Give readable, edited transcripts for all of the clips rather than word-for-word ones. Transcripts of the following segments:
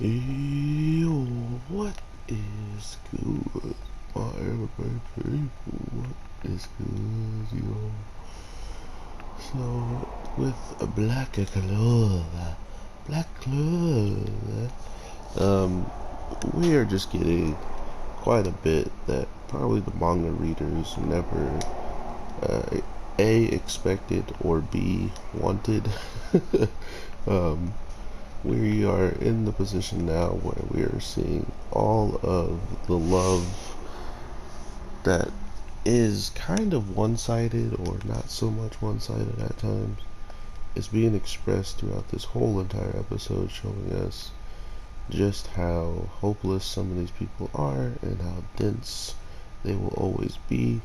Yo, what is good, my everybody people? What is good, yo? So, with a black Clover, we are just getting quite a bit that probably the manga readers never uh, A, expected, or B, wanted. um, we are in the position now where we are seeing all of the love that is kind of one-sided or not so much one-sided at times is being expressed throughout this whole entire episode, showing us just how hopeless some of these people are and how dense they will always be.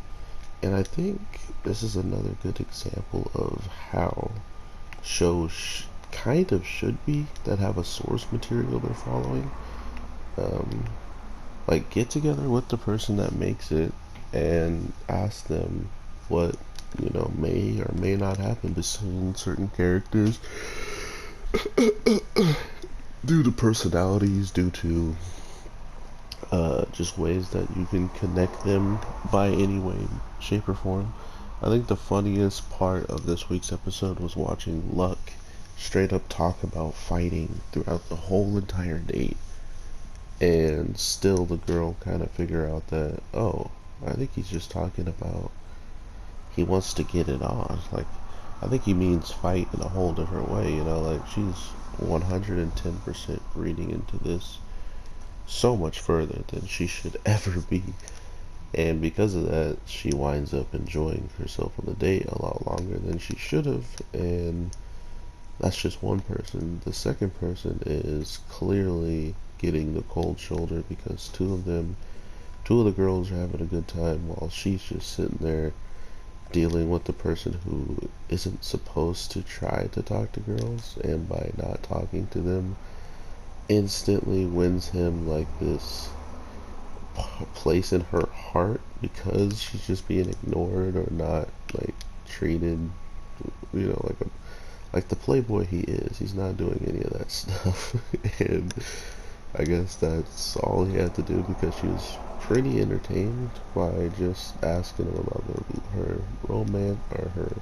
And I think this is another good example of how shows kind of should be that have a source material they're following. Um, like, get together with the person that makes it and ask them what, may or may not happen between certain characters due to personalities, due to just ways that you can connect them by any way, shape, or form. I think the funniest part of this week's episode was watching Luck straight up talk about fighting throughout the whole entire date, and still the girl kind of figure out that, oh, I think he's just talking about he wants to get it on. Like, I think he means fight in a whole different way, like she's 110% reading into this so much further than she should ever be. And because of that, she winds up enjoying herself on the date a lot longer than she should have. And that's just one person. The second person is clearly getting the cold shoulder because two of the girls are having a good time while she's just sitting there dealing with the person who isn't supposed to try to talk to girls, and by not talking to them instantly wins him like this place in her heart because she's just being ignored or not like treated, like the playboy he is. He's not doing any of that stuff. And I guess that's all he had to do because she was pretty entertained by just asking him about her romance or her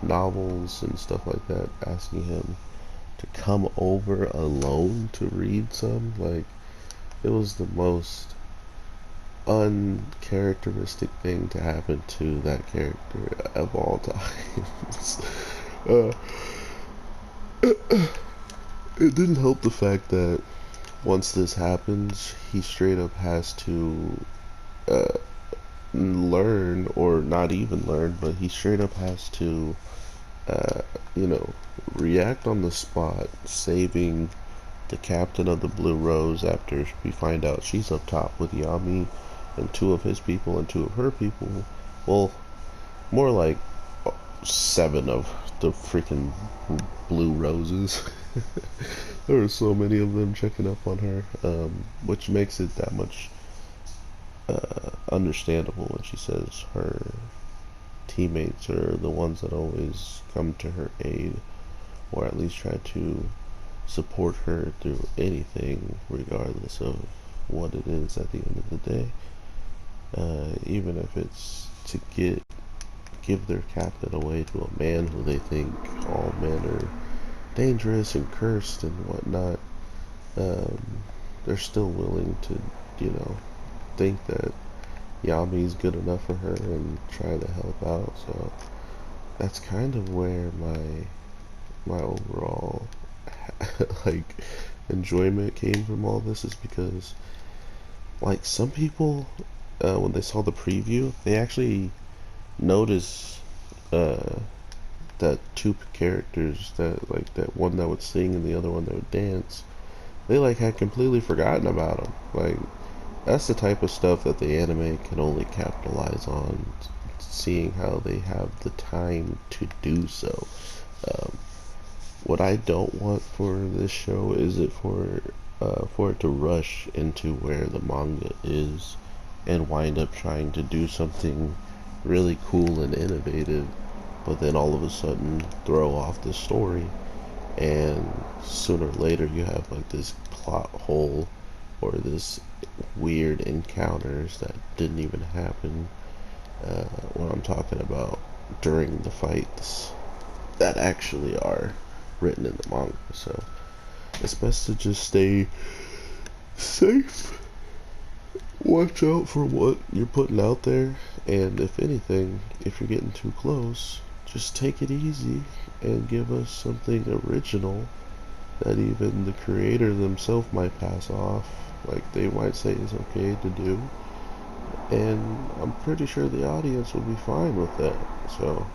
novels and stuff like that, asking him to come over alone to read some. Like, it was the most uncharacteristic thing to happen to that character of all times. uh, it didn't help the fact that once this happens, he straight up has to uh, learn, or not even learn, but he straight up has to, uh, you know, react on the spot, saving the captain of the Blue Rose after we find out she's up top with Yami and two of his people and two of her people. Well, more like seven of the freaking Blue Roses. There are so many of them checking up on her, which makes it that much understandable when she says her teammates are the ones that always come to her aid, or at least try to support her through anything, regardless of what it is at the end of the day. Even if it's to give their captain away to a man who they think all men are dangerous and cursed and whatnot, they're still willing to, think that Yami's good enough for her and try to help out. So that's kind of where my overall like enjoyment came from all this, is because like some people when they saw the preview, they actually noticed that two characters, that one that would sing and the other one that would dance, they like had completely forgotten about them. Like, that's the type of stuff that the anime can only capitalize on, seeing how they have the time to do so. Um, what I don't want for this show is for it to rush into where the manga is and wind up trying to do something really cool and innovative, but then all of a sudden throw off the story and sooner or later you have like this plot hole or this weird encounters that didn't even happen. What I'm talking about during the fights that actually are written in the manga. So it's best to just stay safe. Watch out for what you're putting out there, and if anything, if you're getting too close, just take it easy and give us something original that even the creator themselves might pass off. Like they might say is okay to do, and I'm pretty sure the audience will be fine with that. So,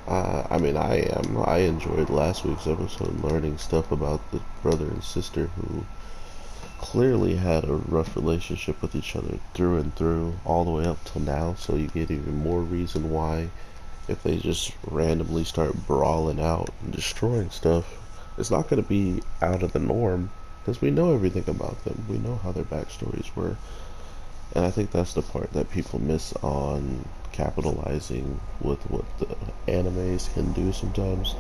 I mean, I enjoyed last week's episode, learning stuff about the brother and sister who clearly had a rough relationship with each other through and through, all the way up till now. So you get even more reason why, if they just randomly start brawling out and destroying stuff, it's not going to be out of the norm because we know everything about them. We know how their backstories were. And I think that's the part that people miss on capitalizing with what the animes can do sometimes.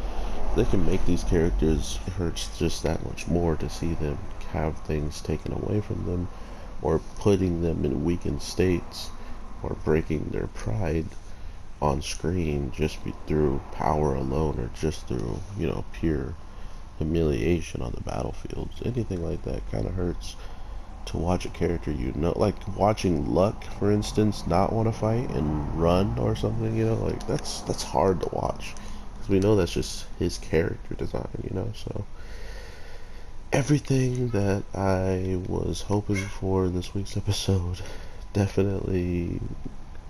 They can make these characters hurt just that much more to see them have things taken away from them, or putting them in weakened states, or breaking their pride on screen just through power alone, or just through, pure humiliation on the battlefields. Anything like that kind of hurts. To watch a character, like watching Luck, for instance, not want to fight and run or something, like that's hard to watch because we know that's just his character design. So everything that I was hoping for this week's episode definitely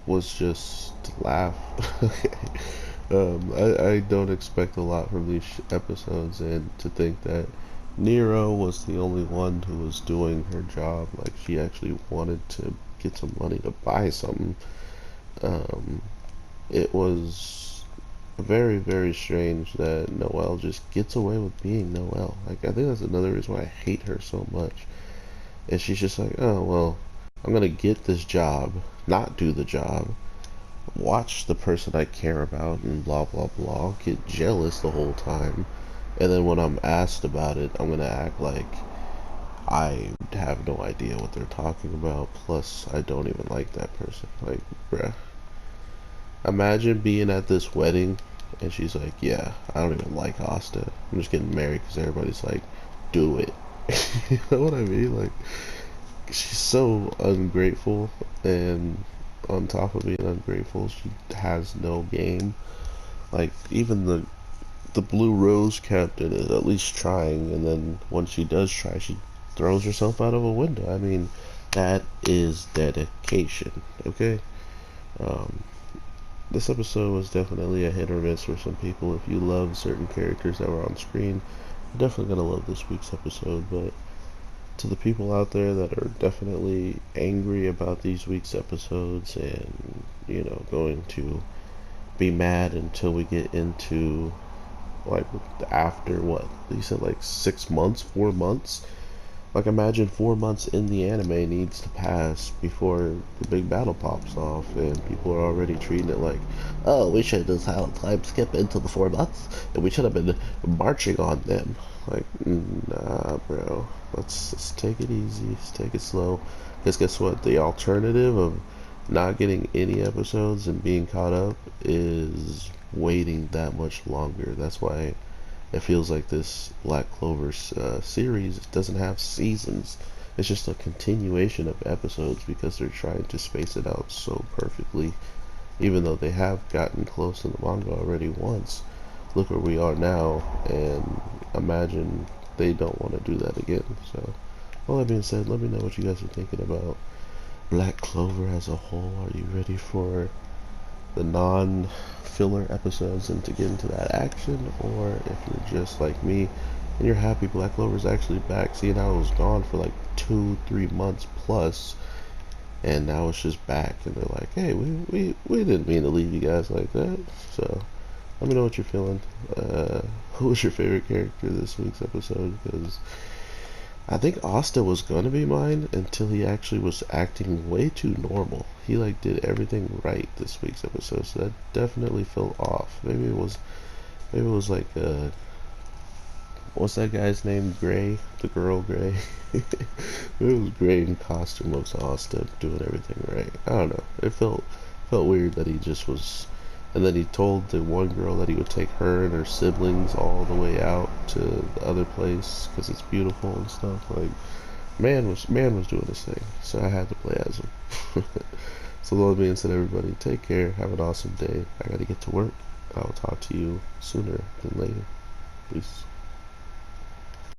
was just laugh. I don't expect a lot from these episodes, and to think that Nero was the only one who was doing her job, like she actually wanted to get some money to buy something. Um, it was very, very strange that Noelle just gets away with being Noelle. Like, I think that's another reason why I hate her so much. And she's just like, oh, well, I'm gonna get this job, not do the job, watch the person I care about, and blah, blah, blah, get jealous the whole time. And then when I'm asked about it, I'm gonna act like I have no idea what they're talking about. Plus, I don't even like that person. Like, bruh. Imagine being at this wedding and she's like, yeah, I don't even like Asta. I'm just getting married because everybody's like, do it. You know what I mean? Like, she's so ungrateful, and on top of being ungrateful, she has no game. Like, even the Blue Rose captain is at least trying, and then when she does try, she throws herself out of a window. I mean, that is dedication, okay? Um, this episode was definitely a hit or miss for some people. If you love certain characters that were on screen, you're definitely gonna love this week's episode. But to the people out there that are definitely angry about these week's episodes, and going to be mad until we get into, like, after what you said, like 6 months, 4 months. Like, imagine 4 months in the anime needs to pass before the big battle pops off, and people are already treating it like, oh, we should just have a time skip into the 4 months, and we should have been marching on them. Like, nah, bro. Let's take it easy. Let's take it slow. Because guess what? The alternative of not getting any episodes and being caught up is waiting that much longer. That's why it feels like this Black Clover series doesn't have seasons. It's just a continuation of episodes because they're trying to space it out so perfectly. Even though they have gotten close in the manga already once, look where we are now, and imagine they don't want to do that again. So, all that being said, let me know what you guys are thinking about Black Clover as a whole. Are you ready for the non-filler episodes and to get into that action? Or if you're just like me and you're happy Black Clover's actually back, seeing how it was gone for like 2-3 months plus, and now it's just back, and they're like, hey, we didn't mean to leave you guys like that. So let me know what you're feeling. Who was your favorite character this week's episode? Because I think Asta was gonna be mine until he actually was acting way too normal. He like did everything right this week's episode, so that definitely felt off. Maybe it was like what's that guy's name? Gray, the girl Gray. It was Gray in costume looks Austin doing everything right. I don't know. It felt weird that he just was. And then he told the one girl that he would take her and her siblings all the way out to the other place because it's beautiful and stuff. Like man was doing his thing, so I had to play as him. So that being said, everybody, take care. Have an awesome day. I gotta get to work. I will talk to you sooner than later. Peace.